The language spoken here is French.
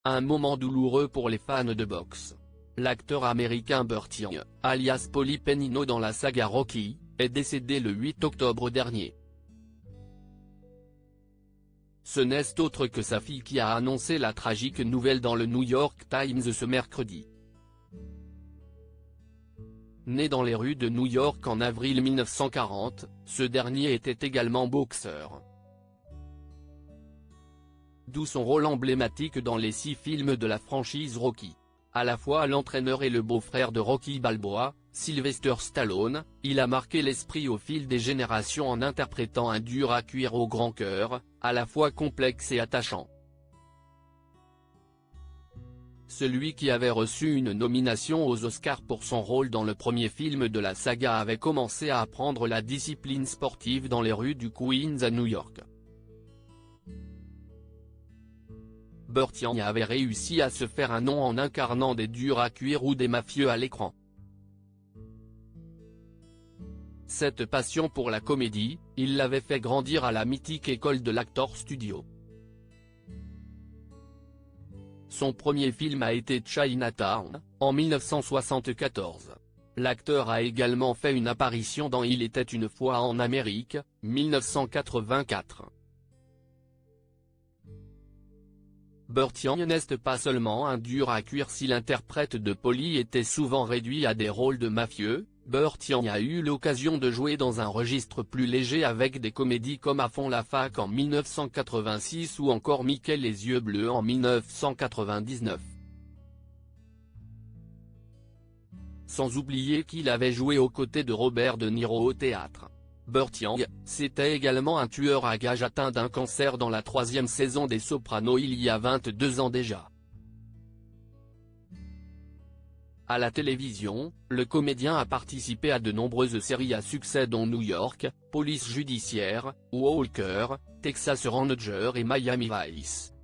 Un moment douloureux pour les fans de boxe. L'acteur américain Burt Young, alias Paulie Pennino dans la saga Rocky, est décédé le 8 octobre dernier. Ce n'est autre que sa fille qui a annoncé la tragique nouvelle dans le New York Times ce mercredi. Né dans les rues de New York en avril 1940, ce dernier était également boxeur. D'où son rôle emblématique dans les 6 films de la franchise Rocky. À la fois l'entraîneur et le beau-frère de Rocky Balboa, Sylvester Stallone, il a marqué l'esprit au fil des générations en interprétant un dur à cuire au grand cœur, à la fois complexe et attachant. Celui qui avait reçu une nomination aux Oscars pour son rôle dans le premier film de la saga avait commencé à apprendre la discipline sportive dans les rues du Queens à New York. Burt Young avait réussi à se faire un nom en incarnant des durs à cuire ou des mafieux à l'écran. Cette passion pour la comédie, il l'avait fait grandir à la mythique école de l'Actors Studio. Son premier film a été Chinatown, en 1974. L'acteur a également fait une apparition dans Il était une fois en Amérique, 1984. Burt Young n'est pas seulement un dur à cuire. Si l'interprète de Paulie était souvent réduit à des rôles de mafieux, Burt Young a eu l'occasion de jouer dans un registre plus léger avec des comédies comme À fond la fac en 1986 ou encore Mickey les yeux bleus en 1999. Sans oublier qu'il avait joué aux côtés de Robert De Niro au théâtre. Burt Young, c'était également un tueur à gages atteint d'un cancer dans la 3e saison des Sopranos il y a 22 ans déjà. À la télévision, le comédien a participé à de nombreuses séries à succès dont New York, Police Judiciaire, Walker, Texas Ranger et Miami Vice.